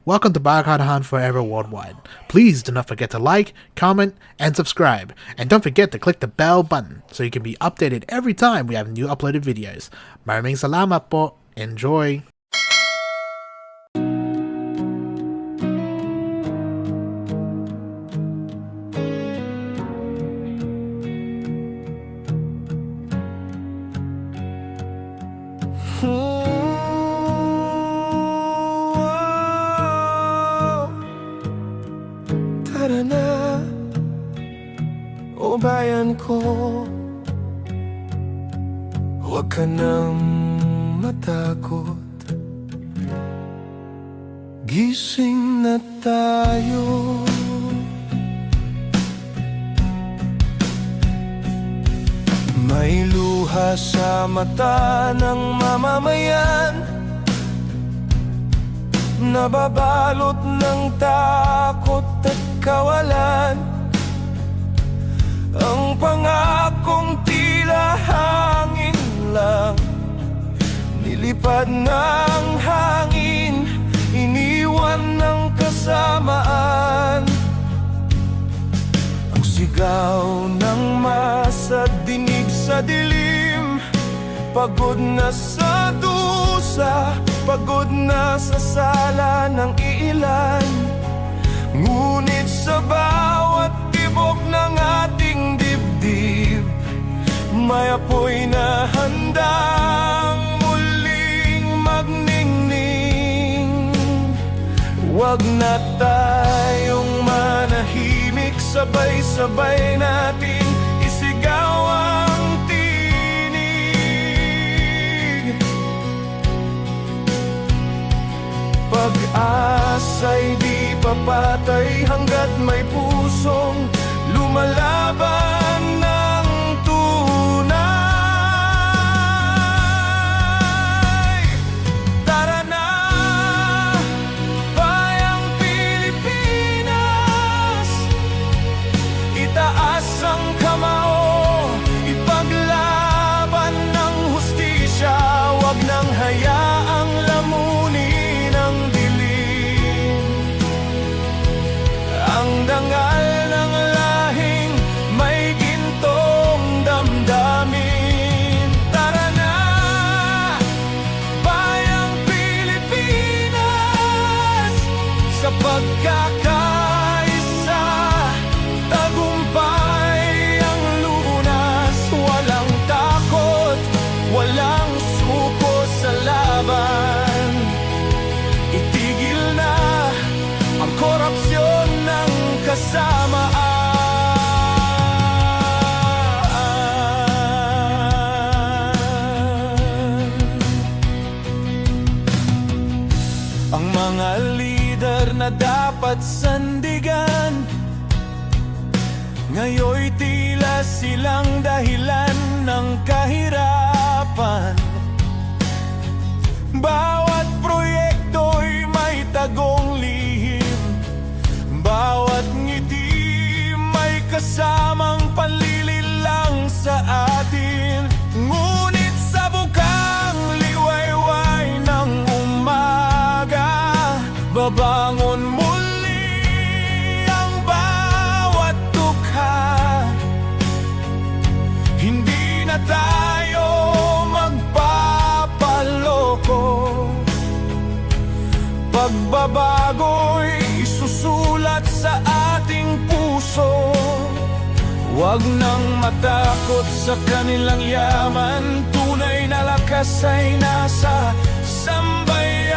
Welcome to Bagadahan Forever Worldwide. Please do not forget to like, comment, and subscribe. And don't forget to click the bell button so you can be updated every time we have new uploaded videos. Maraming salamat po. Enjoy! Tara na, o bayan ko, huwag ka nang matakot. Gising na tayo. May luha sa mata ng mamamayan, nababalot ng takot at kawalan. Ang pangakong tila hangin lang, nilipad ng hangin, iniwan ng kasamaan. Ang sigaw ng masa, dinig sa dilim, pagod na sa dusa, pagod na sa sala ng ilan. Ngunit sa bawat tibok ng ating dibdib, may apoy na handang muling magningning. Huwag na tayong manahimik, sabay-sabay natin isigaw ang tinig. Pag-asa'y di papatay hanggat may pusong lumalaban ng tunay. Tara na, bayang Pilipinas, itaas ang kamao, ipaglaban ng hustisya. Huwag nang hayaang lamunin ang dilim, ang dangal ng lahing may gintong damdamin. Tara na, bayang Pilipinas, sa pagkakaisa, tagumpay ang lunas. Walang takot, walang suko sa laban. Itigil na ang korupsyon ng kasamaan. Ang mga lider na dapat sandigan, ngayoy tila silang dahilan ng kahirapan. Bawat proyekto'y may tagong lihim, bawat ngiti may kasamang panlililang sa atin. Ngunit sa bukang liwayway ng umaga, babangon muli ang bawat dukha. Hindi na tayo magpapaloko, pagbabago'y isusulat sa ating puso. Huwag nang matakot sa kanilang yaman, tunay na lakas ay nasa sambayanan.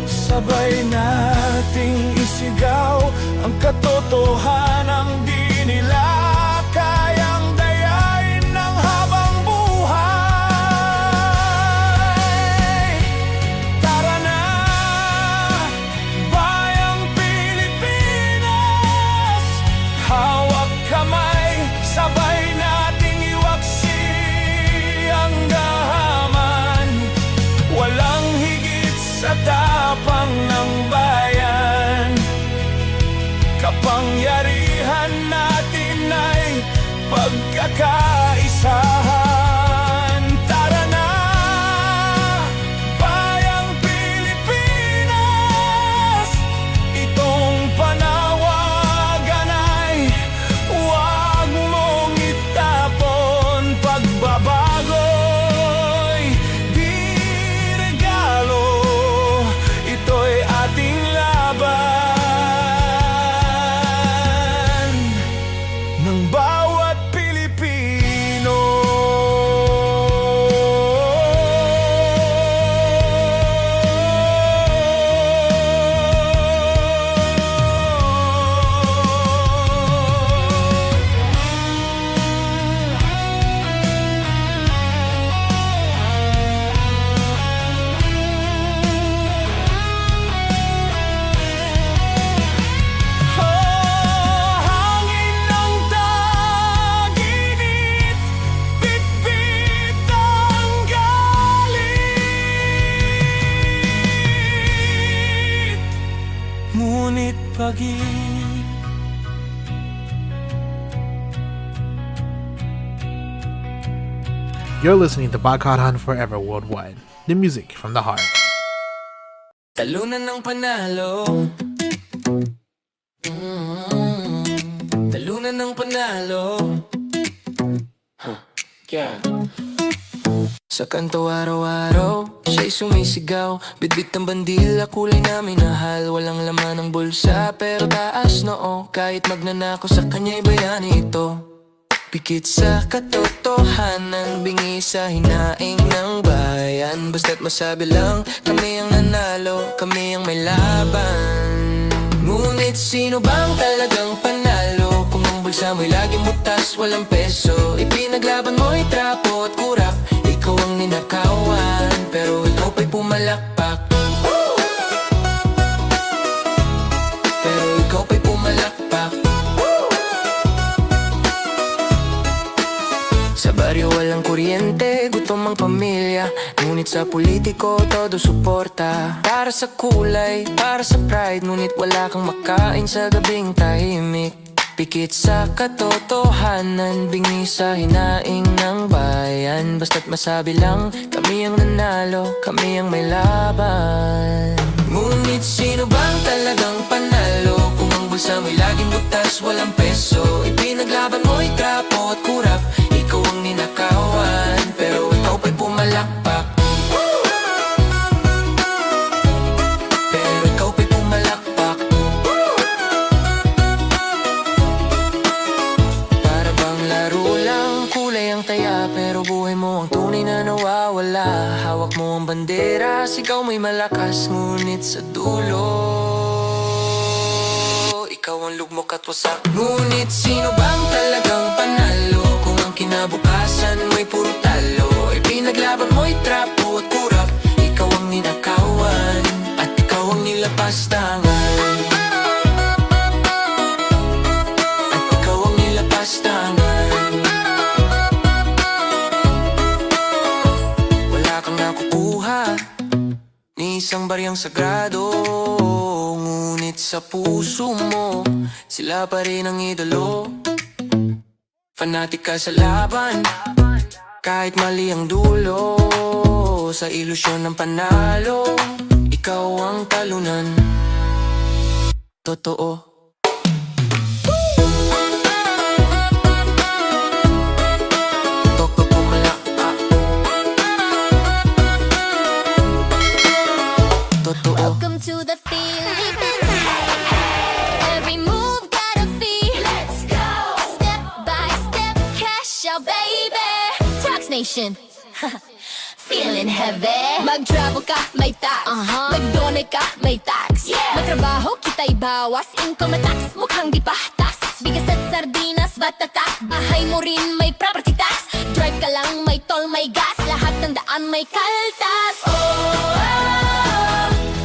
Sabay nating isigaw ang katotohanang di nila kayang dayain ng habang buhay. Tara na, bayang Pilipinas, hawak kamay, sabay nating iwaksi ang gahaman. Walang higit sa tapang ng bayan, kapangyarihan bahagi. You're listening to Bakadhan Forever Worldwide, the music from the heart. Talunan ng panalo. Talunan ng panalo. Yeah. Sa kanto araw-araw, siya'y sumisigaw. Bitbit ng bandila, kulay na minahal. Walang laman ng bulsa, pero taas noo. Kahit magnanako sa kanya'y bayani ito. Pikit sa katotohanan, bingi sa hinaing ng bayan. Basta't masabi lang, kami ang nanalo, kami ang may laban. Ngunit sino bang talagang panalo? Kung ang bulsa mo'y laging butas, walang peso. Ipinaglaban mo'y trapo at kurap. Ikaw ang ninakawan, pero ikaw pa'y pumalakpak. Pero ikaw pa'y pumalakpak. Sa baryo walang kuryente, gutom ang pamilya. Ngunit sa politiko, todo suporta. Para sa kulay, para sa pride. Ngunit wala kang makain sa gabing tahimik. Pikit sa katotohanan, bingi sa hinaing ng bayan. Basta't masabi lang, kami ang nanalo, kami ang may laban. Ngunit sino bang talagang panalo? Kung ang bulsa mo'y laging butas, walang peso. Ipinaglaban mo'y trapo at kurap. Ikaw ang ninakawan, pero ikaw pa'y pumalakpak. Pero ikaw pa'y pumalakpak. Para bang laro lang, kulay ang taya, pero buhay mo ang tunay na nawawala. Hawak mo ang bandera, sigaw mo'y malakas, ngunit sa dulo ikaw ang lugmok at wasak. Ngunit sino bang talagang panalo? Kung ang kinabukasan mo'y puro talo. Ipinaglaban mo'y trapo at kurap. Ikaw ang ninakawan, at ikaw ang nilapastangan. At ikaw ang nilapastangan. Wala kang nakukuha ni isang bariyang sagrado. Ngunit sa puso mo, sila pa rin ang idolo. Fanatik ka sa laban, kahit mali ang dulo. Sa ilusyon ng panalo, ikaw ang talunan. Totoo. Welcome to the Philippines. Every move got a fee. Let's go. Step by step, cash out, baby. Tax Nation. Feeling heavy. Mag-travel ka, may tax. Mag-donate ka, may tax. Magtrabaho, kita'y bawas. Income tax, mukhang di patas. Bigas at sardinas, batatak. Bahay mo rin may property tax. Drive ka lang, may toll, may gas. Lahat ng daan may kaltas.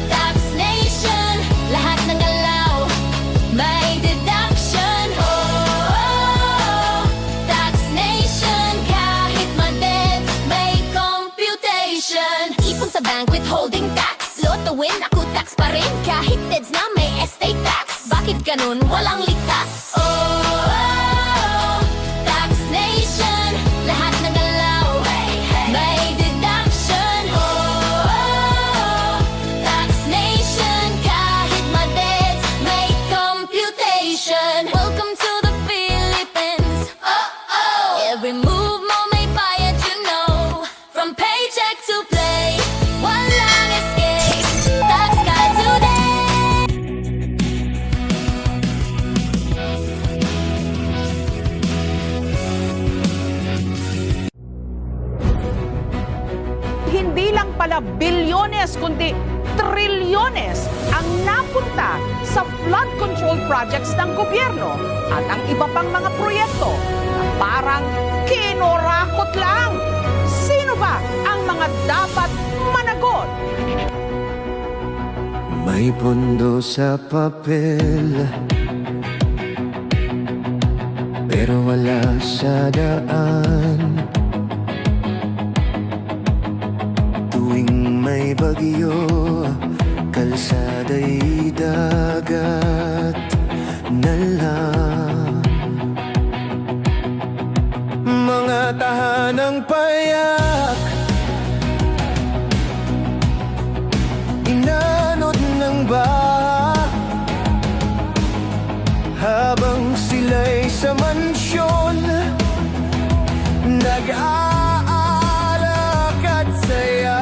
Tax Nation. Lahat ng galaw may deduction. Tax Nation. Kahit madens, may computation. Ipon sa bank, withholding tax. Lotto win, ako tax pa rin. Kahit deds na may estate tax. Bakit ganun? Walang ligtas. Tax Nation. Lahat ng galaw may deduction. Tax Nation. Kahit madeds, may computation. Welcome to the Philippines. Every move mo may bayad, you know. From paycheck to play, walang escape. Tax ka today. Hindi lang pala bilyones kundi trilyones ang napunta sa flood control projects ng gobyerno at ang iba pang mga proyekto na parang kinorakot lang. Sino ba ang mga dapat managot? May pondo sa papel, pero wala sa daan. Tuwing may bagyo, kalsada'y dagat na lang. Mga tahanang payak, inanod ng baha, habang sila'y sa mansyon nag-aalak at saya.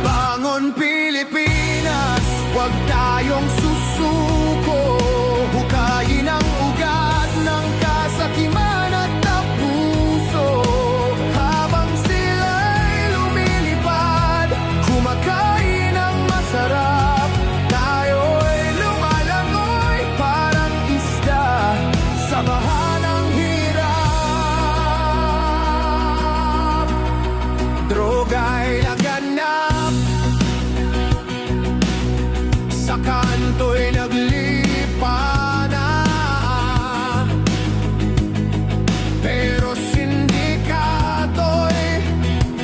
Bangon Pilipinas, huwag tayong susuko, hukayin ang ugat ng kasakiman at tapuso. Habang sila'y lumilipad, kumakain ng masarap, tayo'y lumalangoy parang isda sa baha ng hirap. Droga'y laganap, sa kanto'y naglipana, pero sindikato'y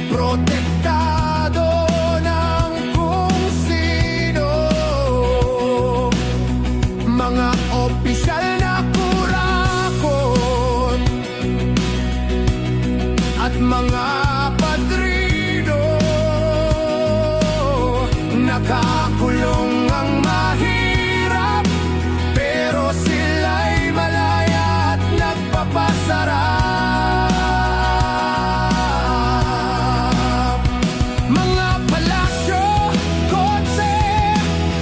protektado ng kung sino. Mga opisyal na kurakot at mga padrino, nakakulong ang mahirap, pero sila'y malaya at nagpapasarap. Mga palasyo, kotse,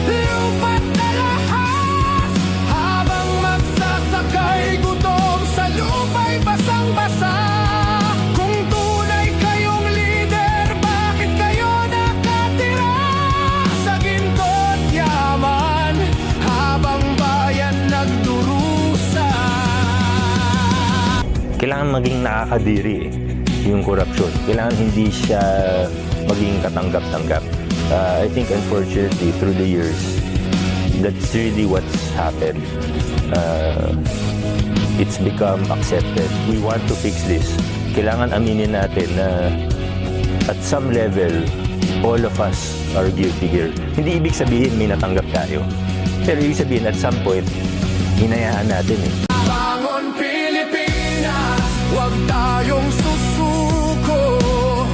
lupa't alahas, habang magsasakay gutom sa lupa'y basang-basa. Kung tunay kayong leader, bakit kayo nakatira sa ginto't yaman, habang bayan nagdurusa? Kailangan maging nakakadiri yung korupsyon. Kailangan hindi siya maging katanggap-tanggap. I think unfortunately through the years, that's really what's happened. It's become accepted. We want to fix this. Kailangan aminin natin na at some level, all of us are guilty here. Hindi ibig sabihin may natanggap tayo. Pero ibig sabihin at some point, hinayaan natin eh. Bangon Pilipinas, huwag tayong susuko,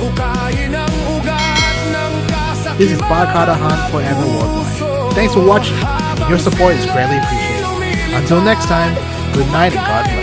hukayin ang ugat ng kasakiman. This is Barkada Han Forever Worldwide. Thanks for watching. Your support is greatly appreciated. Until next time, good night and God bless.